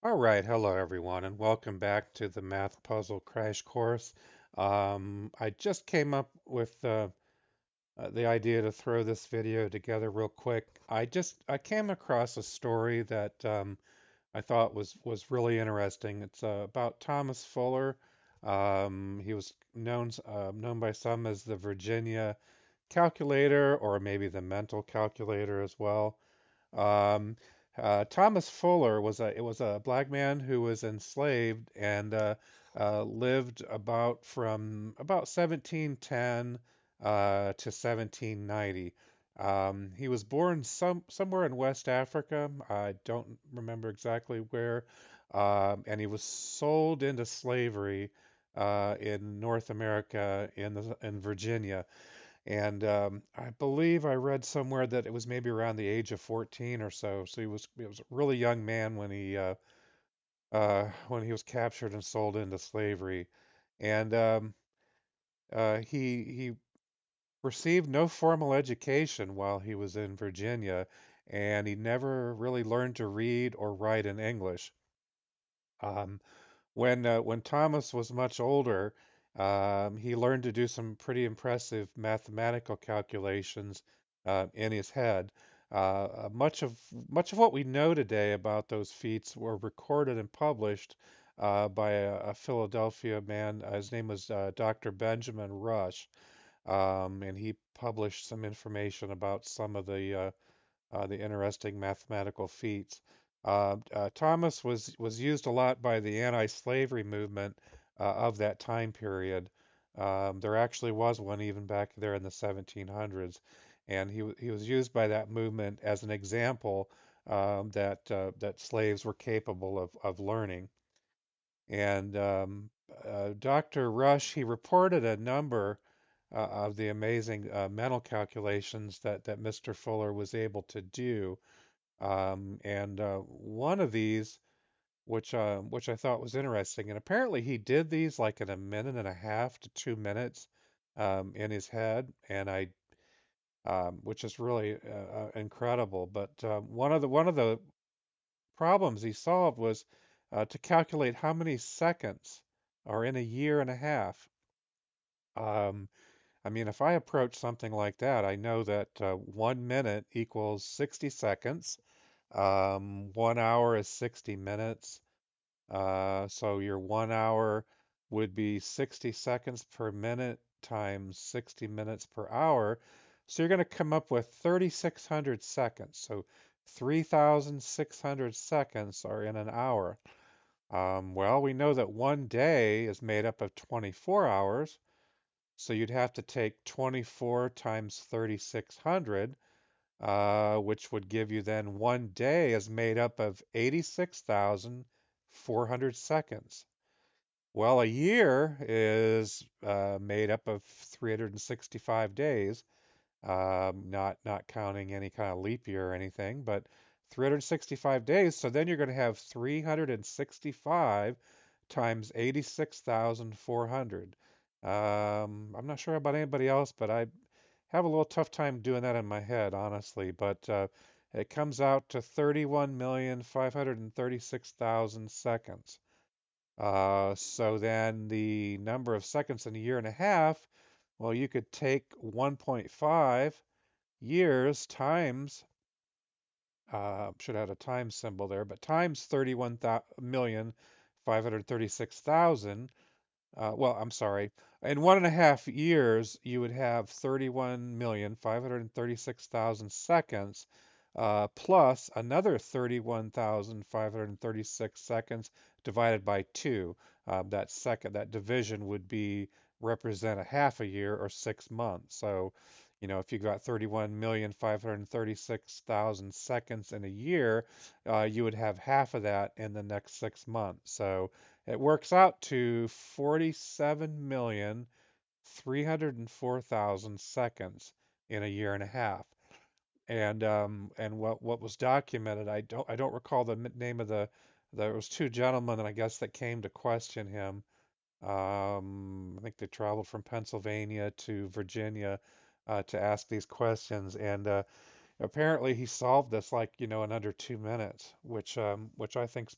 All right, hello everyone, and welcome back to the Math Puzzle Crash Course. I just came up with the idea to throw this video together real quick. I came across a story that I thought was really interesting. It's about Thomas Fuller. He was known by some as the Virginia calculator, or maybe the mental calculator as well. Um, Thomas Fuller was a black man who was enslaved and lived from about 1710 to 1790. He was born somewhere in West Africa. I don't remember exactly where, and he was sold into slavery in North America in Virginia. And I believe I read somewhere that it was maybe around the age of 14 or so. So he was a really young man when he was captured and sold into slavery. And he received no formal education while he was in Virginia, and he never really learned to read or write in English. Um, when Thomas was much older, he learned to do some pretty impressive mathematical calculations in his head. Much of what we know today about those feats were recorded and published by a Philadelphia man. His name was Dr. Benjamin Rush, and he published some information about some of the interesting mathematical feats. Thomas was used a lot by the anti-slavery movement of that time period. There actually was one even back there in the 1700s, and he was used by that movement as an example that slaves were capable of learning. And Dr. Rush, he reported a number of the amazing mental calculations that Mr. Fuller was able to do. And one of these, which I thought was interesting, and apparently he did these like in a minute and a half to 2 minutes in his head, which is really incredible. But one of the problems he solved was to calculate how many seconds are in a year and a half. Um, I mean, if I approach something like that, I know that 1 minute equals 60 seconds. 1 hour is 60 minutes. So your 1 hour would be 60 seconds per minute times 60 minutes per hour. So you're going to come up with 3,600 seconds. So 3,600 seconds are in an hour. Well, we know that one day is made up of 24 hours. So you'd have to take 24 times 3,600, which would give you then one day is made up of 86,400 seconds. Well, a year is made up of 365 days, not counting any kind of leap year or anything, but 365 days. So then you're going to have 365 times 86,400. I'm not sure about anybody else, but I have a little tough time doing that in my head, honestly. But it comes out to 31,536,000 seconds. So then the number of seconds in a year and a half, well, you could take 1.5 years times, should have had a times symbol there, but times 31,536,000. Well, I'm sorry. In 1.5 years, you would have 31,536,000 seconds, plus another 31,536 seconds divided by two. That division would be represent a half a year or 6 months. So, if you got 31,536,000 seconds in a year, you would have half of that in the next 6 months. So it works out to 47,304,000 seconds in a year and a half. And what was documented, I don't recall the name of there was two gentlemen, I guess, that came to question him. I think they traveled from Pennsylvania to Virginia to ask these questions, and apparently he solved this like in under 2 minutes, which I think's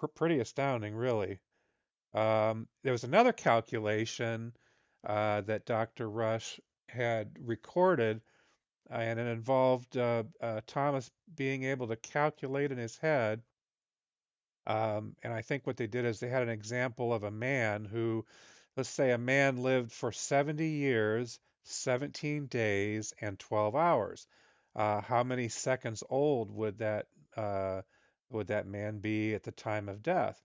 pretty astounding, really. There was another calculation that Dr. Rush had recorded, and it involved Thomas being able to calculate in his head. And I think what they did is they had an example of a man who, let's say, a man lived for 70 years, 17 days, and 12 hours. How many seconds old uh, would that man be at the time of death?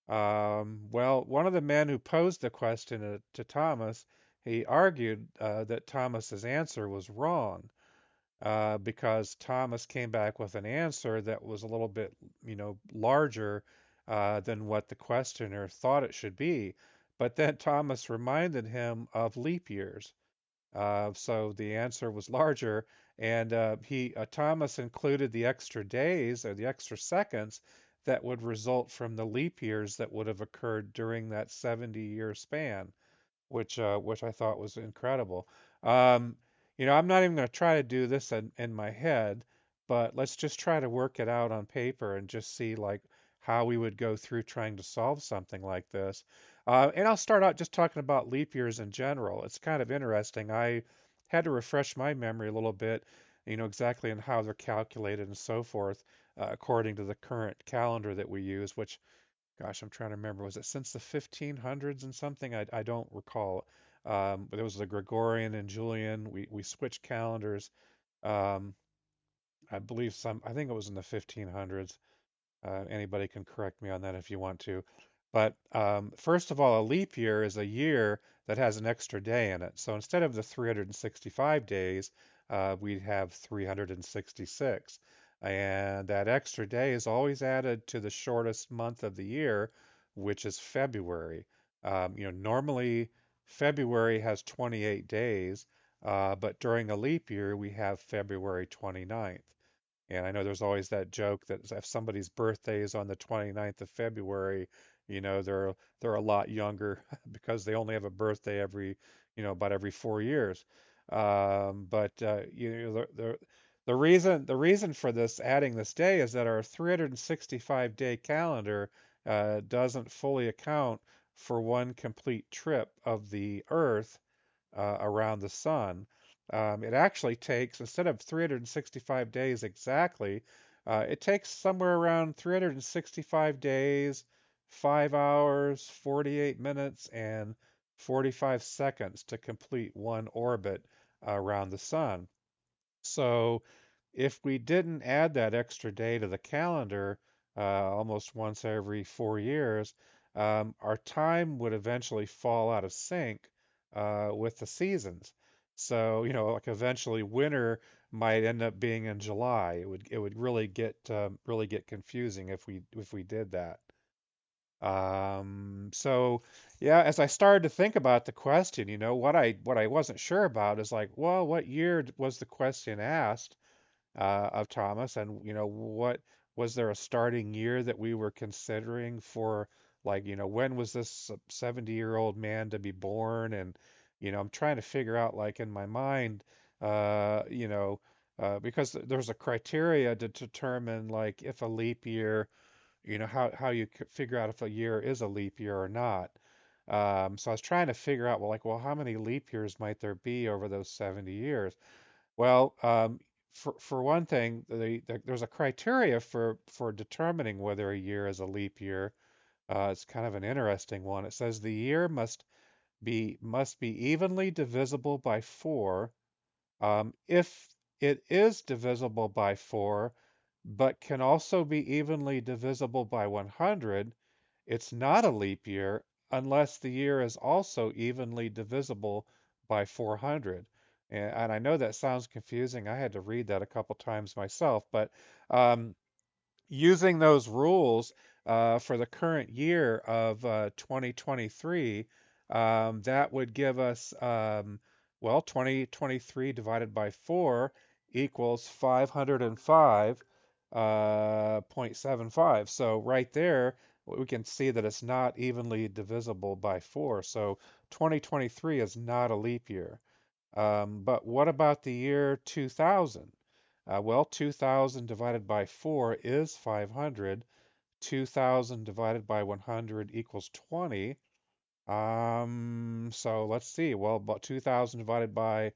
Well, one of the men who posed the question to Thomas, he argued that Thomas's answer was wrong because Thomas came back with an answer that was a little bit, larger than what the questioner thought it should be. But then Thomas reminded him of leap years. So the answer was larger, and Thomas included the extra days or the extra seconds that would result from the leap years that would have occurred during that 70-year span, which I thought was incredible. Um, I'm not even going to try to do this in my head, but let's just try to work it out on paper and just see like how we would go through trying to solve something like this. And I'll start out just talking about leap years in general. It's kind of interesting. I had to refresh my memory a little bit, exactly on how they're calculated and so forth, according to the current calendar that we use, which gosh, I'm trying to remember. Was it since the 1500s and something? I don't recall. But it was the Gregorian and Julian. We switched calendars. Um, I think it was in the 1500s. Anybody can correct me on that if you want to. But first of all, a leap year is a year that has an extra day in it. So instead of the 365 days, we'd have 366. And that extra day is always added to the shortest month of the year, which is February. Normally February has 28 days, but during a leap year, we have February 29th. And I know there's always that joke that if somebody's birthday is on the 29th of February, they're a lot younger because they only have a birthday about every 4 years. But the reason for this adding this day is that our 365 day calendar doesn't fully account for one complete trip of the Earth around the sun. It actually takes, instead of 365 days exactly, it takes somewhere around 365 days, 5 hours, 48 minutes, and 45 seconds to complete one orbit around the sun. So if we didn't add that extra day to the calendar almost once every 4 years, our time would eventually fall out of sync with the seasons. So, like eventually winter might end up being in July. It would really get confusing if we did that. So yeah, as I started to think about the question, what I wasn't sure about is like, well, what year was the question asked? Of Thomas, and what was there a starting year that we were considering for like when was this 70-year-old man to be born? And I'm trying to figure out like in my mind, because there's a criteria to determine like if a leap year, how you figure out if a year is a leap year or not. So I was trying to figure out, well, how many leap years might there be over those 70 years? Well, for one thing, there's a criteria for determining whether a year is a leap year. It's kind of an interesting one. It says the year must be evenly divisible by 4. If it is divisible by 4, but can also be evenly divisible by 100, it's not a leap year unless the year is also evenly divisible by 400. And I know that sounds confusing. I had to read that a couple times myself, but um, using those rules for the current year of 2023, that would give us, 2023 divided by 4 equals 505.75. So right there, we can see that it's not evenly divisible by 4. So 2023 is not a leap year. But what about the year 2000? 2000 divided by 4 is 500. 2,000 divided by 100 equals 20. So let's see. Well, about 2,000 divided by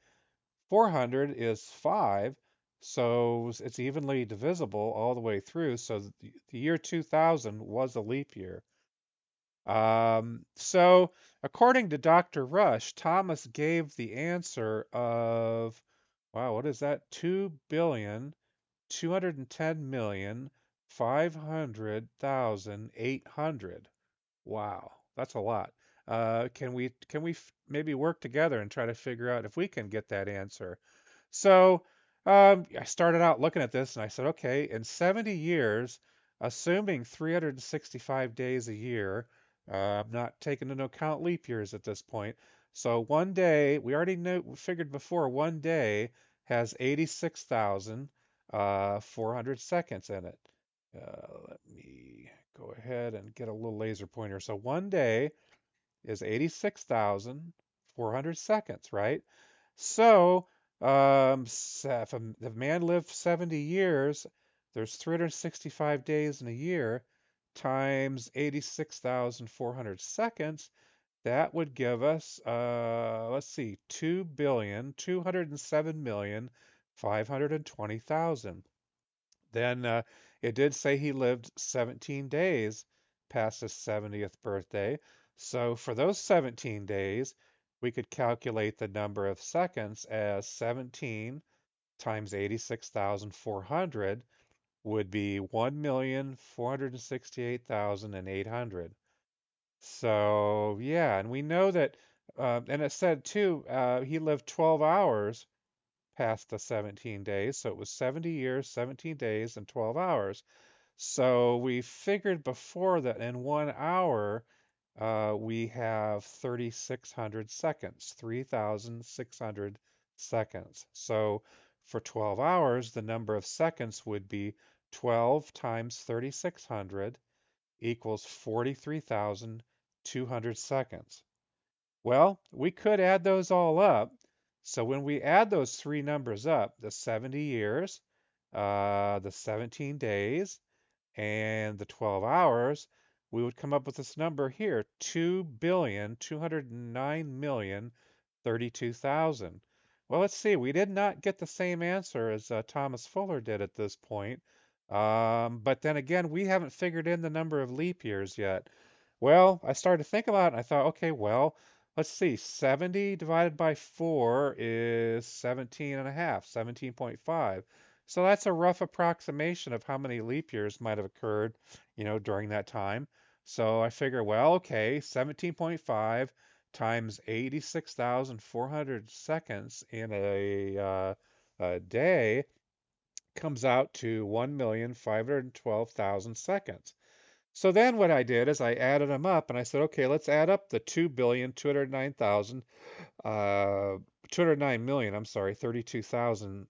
400 is 5. So it's evenly divisible all the way through. So the year 2000 was a leap year. So according to Dr. Rush, Thomas gave the answer of, wow, what is that? 2,210,500,800. Wow, that's a lot. Can we maybe work together and try to figure out if we can get that answer? So I started out looking at this and I said, okay, in 70 years, assuming 365 days a year, I'm not taking into account leap years at this point. So one day, we already figured before, one day has 86,400 seconds in it. Let me go ahead and get a little laser pointer. So one day is 86,400 seconds, right? So, if a man lived 70 years, there's 365 days in a year times 86,400 seconds. That would give us, let's see, 2,207,520,000. Then it did say he lived 17 days past his 70th birthday. So for those 17 days, we could calculate the number of seconds as 17 times 86,400 would be 1,468,800. So yeah, and we know that, and it said too, he lived 12 hours past the 17 days. So it was 70 years, 17 days, and 12 hours. So we figured before that in 1 hour, we have 3,600 seconds, 3,600 seconds. So for 12 hours, the number of seconds would be 12 times 3,600 equals 43,200 seconds. Well, we could add those all up. So when we add those three numbers up, the 70 years, the 17 days, and the 12 hours, we would come up with this number here, 2,209,032,000. Well, let's see. We did not get the same answer as Thomas Fuller did at this point. But then again, we haven't figured in the number of leap years yet. Well, I started to think about it and I thought, okay, well, let's see. 70 divided by 4 is 17 and a half, 17.5. So that's a rough approximation of how many leap years might have occurred, during that time. So I figure, well, okay, 17.5 times 86,400 seconds in a day comes out to 1,512,000 seconds. So then what I did is I added them up and I said, okay, let's add up the 2,209,000 209 million, I'm sorry, 32,000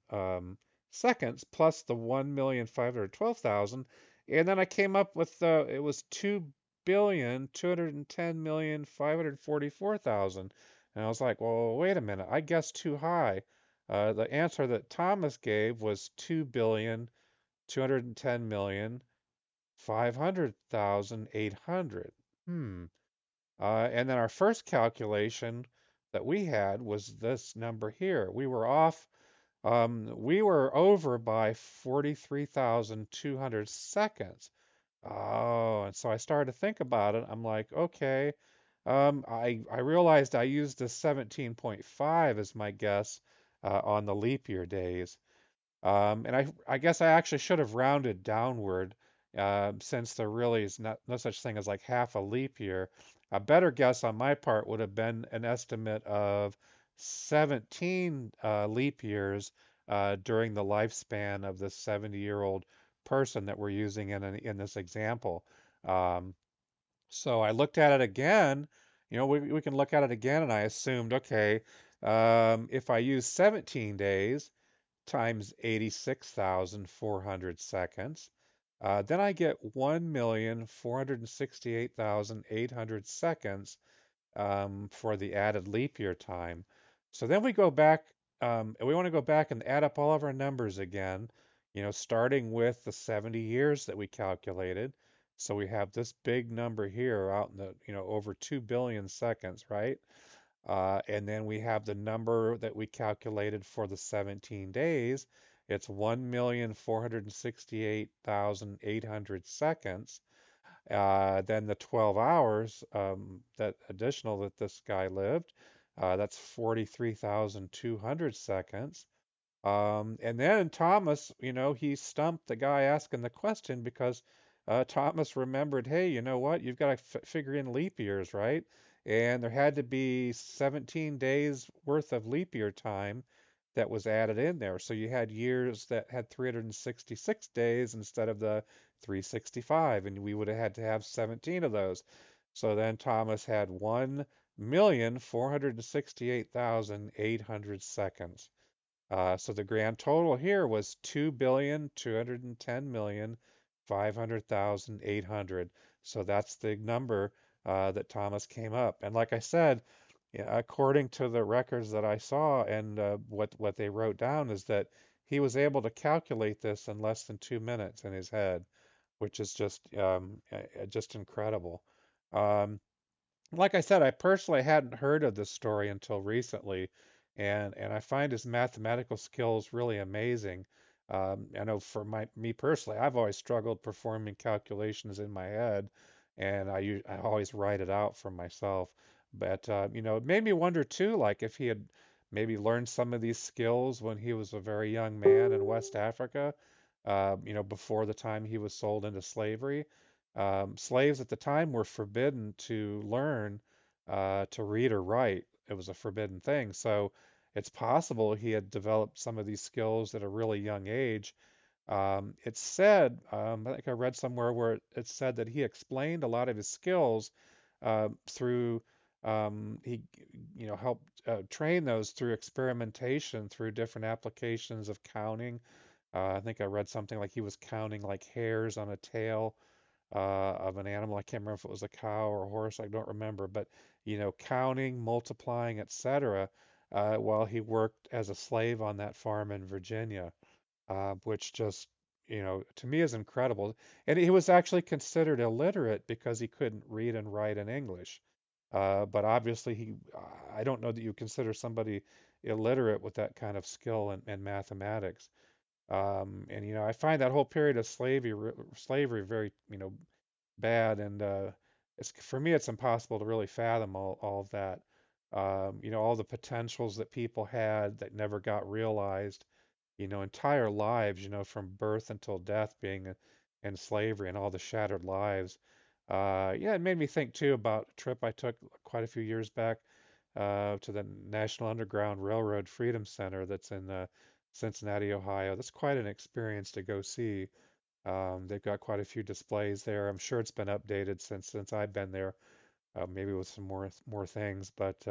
seconds plus the 1,512,000. And then I came up with, it was 2,210,544,000. And I was like, well, wait a minute, I guessed too high. The answer that Thomas gave was 2,210,500,800. And then our first calculation that we had was this number here. We were over by 43,200 seconds. Oh, and so I started to think about it. I'm like, okay. I realized I used a 17.5 as my guess on the leap year days. And I guess I actually should have rounded downward, since there really is no such thing as like half a leap year. A better guess on my part would have been an estimate of 17 leap years during the lifespan of this 70-year-old person that we're using in this example. Um, so I looked at it again. We can look at it again, and I assumed, okay, if I use 17 days times 86,400 seconds. Then I get 1,468,800 seconds for the added leap year time. So then we go back, and we want to go back and add up all of our numbers again, starting with the 70 years that we calculated. So we have this big number here out in the, over 2 billion seconds, right? And then we have the number that we calculated for the 17 days. It's 1,468,800 seconds. Then the 12 hours that additional that this guy lived, that's 43,200 seconds. And then Thomas, he stumped the guy asking the question because Thomas remembered, hey, you know what? You've got to figure in leap years, right? And there had to be 17 days worth of leap year time that was added in there. So you had years that had 366 days instead of the 365, and we would have had to have 17 of those. So then Thomas had 1,468,800 seconds. So the grand total here was 2,210,500,800. So that's the number that Thomas came up. And like I said, yeah, according to the records that I saw and what they wrote down is that he was able to calculate this in less than 2 minutes in his head, which is just incredible. Um, like I said, I personally hadn't heard of this story until recently, and I find his mathematical skills really amazing. I know for me personally, I've always struggled performing calculations in my head, and I always write it out for myself. But it made me wonder too, like if he had maybe learned some of these skills when he was a very young man in West Africa, before the time he was sold into slavery. Slaves at the time were forbidden to learn to read or write. It was a forbidden thing. So it's possible he had developed some of these skills at a really young age. It's said, I think I read somewhere where it said that he explained a lot of his skills through, he, helped train those through experimentation, through different applications of counting. I think I read something like he was counting like hairs on a tail of an animal. I can't remember if it was a cow or a horse. I don't remember, but counting, multiplying, etc. While he worked as a slave on that farm in Virginia, which just to me is incredible. And he was actually considered illiterate because he couldn't read and write in English. But obviously, I don't know that you consider somebody illiterate with that kind of skill in mathematics. And I find that whole period of slavery very, bad, and it's for me, it's impossible to really fathom all of that. All the potentials that people had that never got realized, entire lives, from birth until death being in slavery and all the shattered lives. Yeah, it made me think too about a trip I took quite a few years back to the National Underground Railroad Freedom Center that's in Cincinnati, Ohio. That's quite an experience to go see. They've got quite a few displays there. I'm sure it's been updated since I've been there, maybe with some more things. But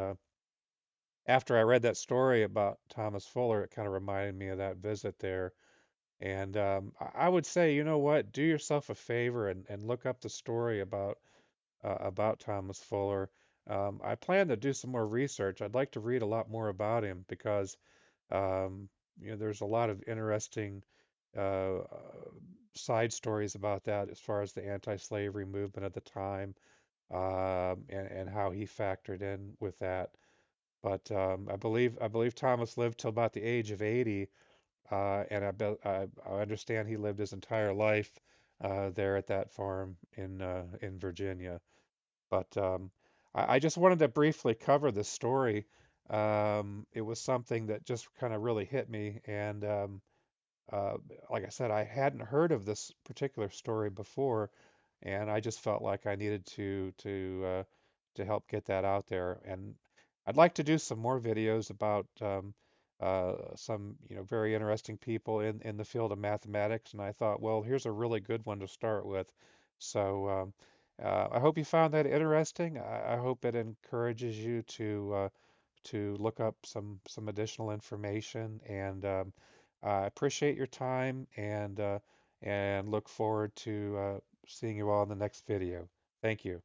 after I read that story about Thomas Fuller, it kind of reminded me of that visit there. And I would say, you know what, do yourself a favor and look up the story about Thomas Fuller. I plan to do some more research. I'd like to read a lot more about him because um, there's a lot of interesting uh, side stories about that as far as the anti-slavery movement at the time, and how he factored in with that. But I believe Thomas lived till about the age of 80, and I understand he lived his entire life there at that farm in Virginia. But I just wanted to briefly cover this story. It was something that just kind of really hit me, and uh, like I said, I hadn't heard of this particular story before, and I just felt like I needed to help get that out there. And I'd like to do some more videos about some very interesting people in the field of mathematics. And I thought, well, here's a really good one to start with. So I hope you found that interesting. I hope it encourages you to look up some additional information, and I appreciate your time, and look forward to seeing you all in the next video. Thank you.